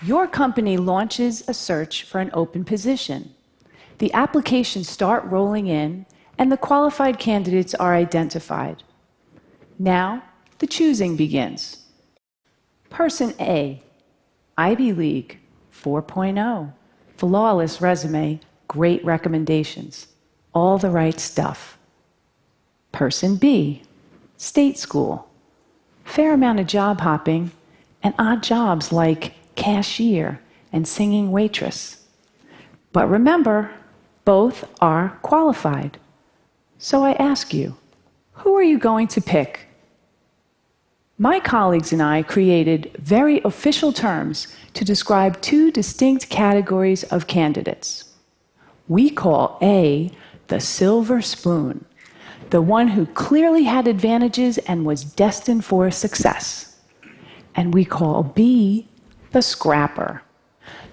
Your company launches a search for an open position. The applications start rolling in, and the qualified candidates are identified. Now, the choosing begins. Person A, Ivy League, 4.0, flawless resume, great recommendations, all the right stuff. Person B, state school, fair amount of job hopping, and odd jobs like cashier and singing waitress. But remember, both are qualified. So I ask you, who are you going to pick? My colleagues and I created very official terms to describe two distinct categories of candidates. We call A the silver spoon, the one who clearly had advantages and was destined for success. And we call B the scrapper,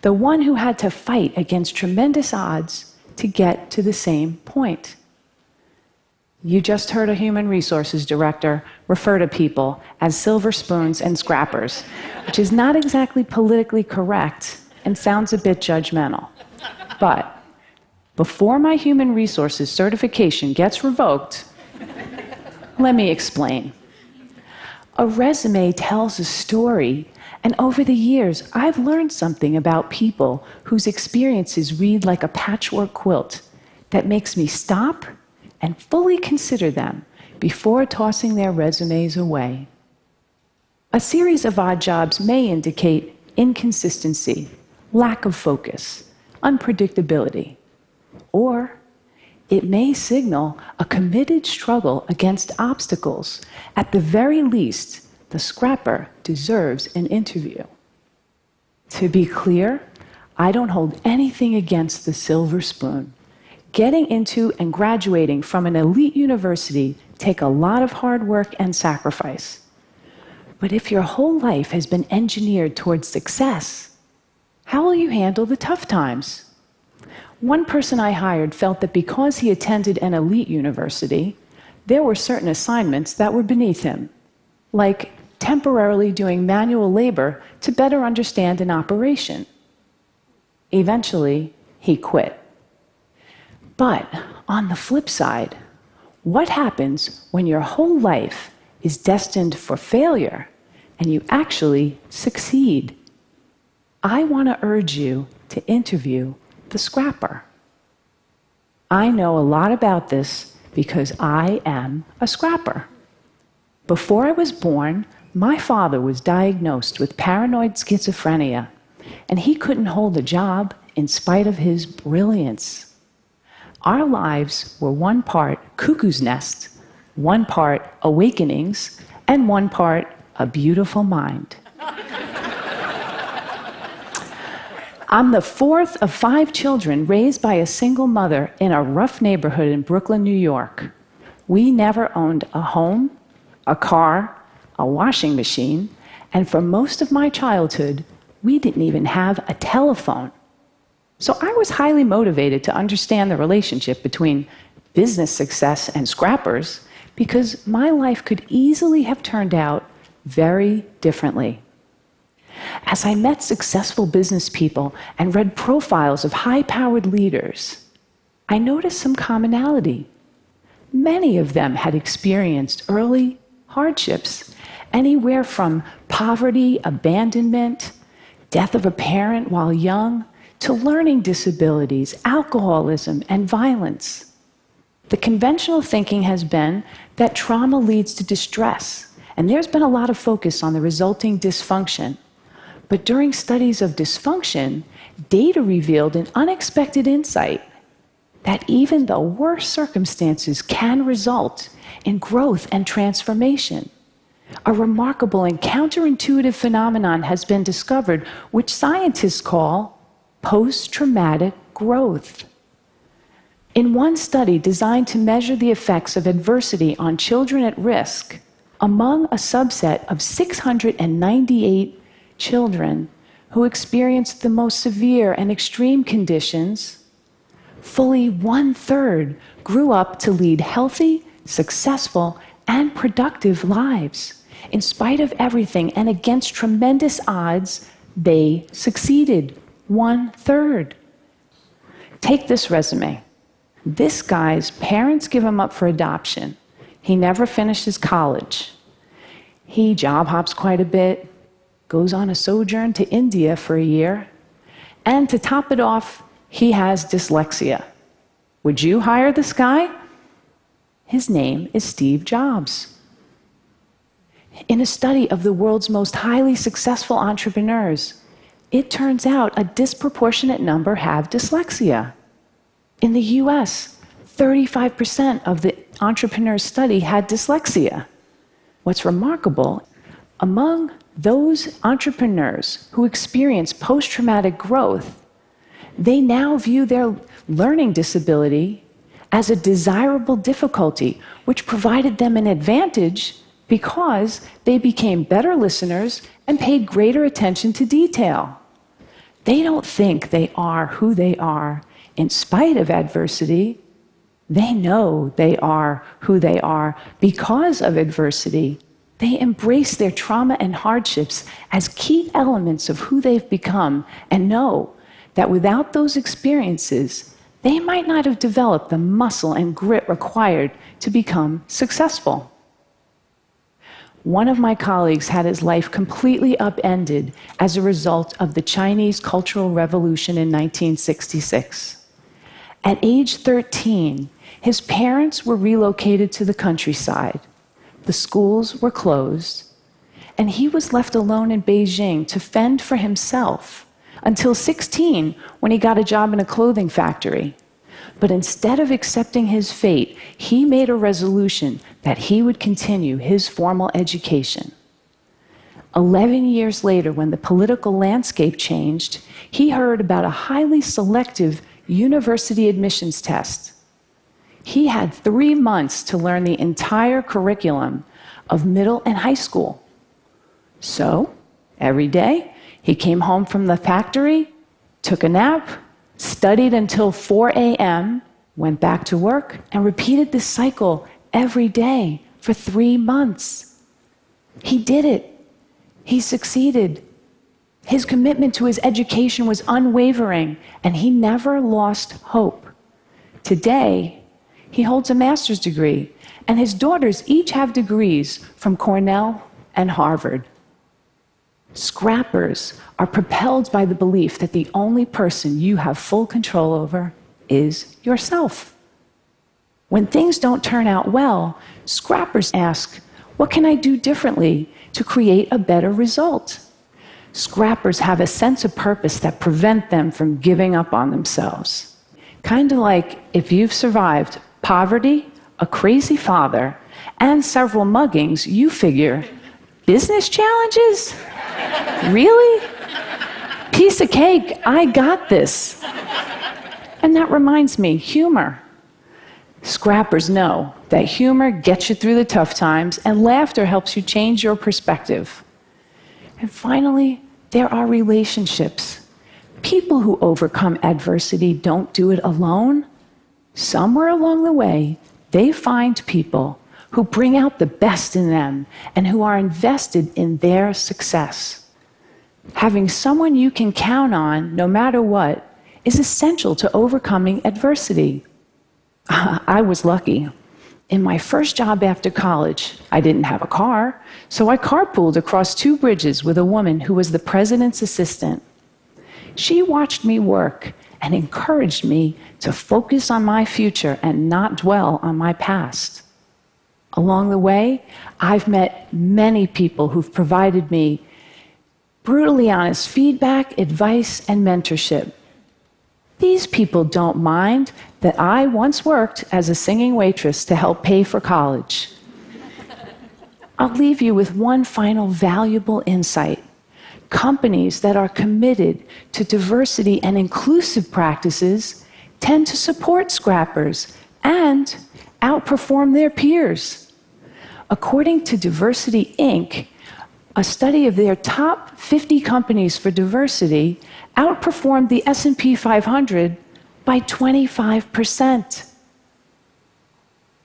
the one who had to fight against tremendous odds to get to the same point. You just heard a human resources director refer to people as silver spoons and scrappers, which is not exactly politically correct and sounds a bit judgmental. But before my human resources certification gets revoked, let me explain. A resume tells a story, and over the years, I've learned something about people whose experiences read like a patchwork quilt that makes me stop and fully consider them before tossing their resumes away. A series of odd jobs may indicate inconsistency, lack of focus, unpredictability, or it may signal a committed struggle against obstacles. At the very least, the scrapper deserves an interview. To be clear, I don't hold anything against the silver spoon. Getting into and graduating from an elite university take a lot of hard work and sacrifice. But if your whole life has been engineered towards success, how will you handle the tough times? One person I hired felt that because he attended an elite university, there were certain assignments that were beneath him, like temporarily doing manual labor to better understand an operation. Eventually, he quit. But on the flip side, what happens when your whole life is destined for failure and you actually succeed? I want to urge you to interview the scrapper. I know a lot about this because I am a scrapper. Before I was born, my father was diagnosed with paranoid schizophrenia, and he couldn't hold a job in spite of his brilliance. Our lives were one part cuckoo's nest, one part awakenings, and one part a beautiful mind. I'm the fourth of 5 children raised by a single mother in a rough neighborhood in Brooklyn, New York. We never owned a home, a car, a washing machine, and for most of my childhood, we didn't even have a telephone. So I was highly motivated to understand the relationship between business success and scrappers because my life could easily have turned out very differently. As I met successful business people and read profiles of high-powered leaders, I noticed some commonality. Many of them had experienced early hardships, anywhere from poverty, abandonment, death of a parent while young, to learning disabilities, alcoholism, and violence. The conventional thinking has been that trauma leads to distress, and there's been a lot of focus on the resulting dysfunction. But during studies of dysfunction, data revealed an unexpected insight that even the worst circumstances can result in growth and transformation. A remarkable and counterintuitive phenomenon has been discovered, which scientists call post-traumatic growth. In one study designed to measure the effects of adversity on children at risk, among a subset of 698 children who experienced the most severe and extreme conditions, fully 1/3 grew up to lead healthy, successful, and productive lives. In spite of everything and against tremendous odds, They succeeded, 1/3. Take this resume. This guy's parents give him up for adoption. He never finishes college. He job hops quite a bit, goes on a sojourn to India for a year, and to top it off, he has dyslexia. Would you hire this guy? His name is Steve Jobs. In a study of the world's most highly successful entrepreneurs, it turns out a disproportionate number have dyslexia. In the US, 35% of the entrepreneurs studied had dyslexia. What's remarkable, among those entrepreneurs who experience post-traumatic growth, they now view their learning disability as a desirable difficulty, which provided them an advantage because they became better listeners and paid greater attention to detail. They don't think they are who they are in spite of adversity. They know they are who they are because of adversity. They embrace their trauma and hardships as key elements of who they've become and know that without those experiences, they might not have developed the muscle and grit required to become successful. One of my colleagues had his life completely upended as a result of the Chinese Cultural Revolution in 1966. At age 13, his parents were relocated to the countryside. The schools were closed, and he was left alone in Beijing to fend for himself until 16, when he got a job in a clothing factory. But instead of accepting his fate, he made a resolution that he would continue his formal education. 11 years later, when the political landscape changed, he heard about a highly selective university admissions test. He had 3 months to learn the entire curriculum of middle and high school. So, every day, he came home from the factory, took a nap, studied until 4 a.m., went back to work, and repeated this cycle every day for 3 months. He did it. He succeeded. His commitment to his education was unwavering, and he never lost hope. Today, he holds a master's degree, and his daughters each have degrees from Cornell and Harvard. Scrappers are propelled by the belief that the only person you have full control over is yourself. When things don't turn out well, scrappers ask, what can I do differently to create a better result? Scrappers have a sense of purpose that prevent them from giving up on themselves. Kind of like if you've survived poverty, a crazy father, and several muggings, you figure, business challenges? Really? Piece of cake, I got this. And that reminds me, humor. Scrappers know that humor gets you through the tough times, and laughter helps you change your perspective. And finally, there are relationships. People who overcome adversity don't do it alone. Somewhere along the way, they find people who bring out the best in them and who are invested in their success. Having someone you can count on, no matter what, is essential to overcoming adversity. I was lucky. In my first job after college, I didn't have a car, so I carpooled across 2 bridges with a woman who was the president's assistant. She watched me work and encouraged me to focus on my future and not dwell on my past. Along the way, I've met many people who've provided me brutally honest feedback, advice, and mentorship. These people don't mind that I once worked as a singing waitress to help pay for college. I'll leave you with one final valuable insight. Companies that are committed to diversity and inclusive practices tend to support scrappers and outperform their peers. According to Diversity Inc., a study of their top 50 companies for diversity outperformed the S&P 500 by 25%.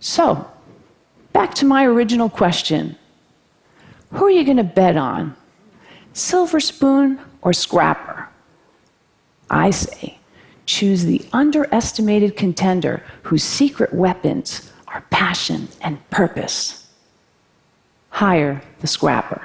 So, back to my original question. Who are you going to bet on? Silver spoon or scrapper? I say, choose the underestimated contender whose secret weapons are passion and purpose. Hire the scrapper.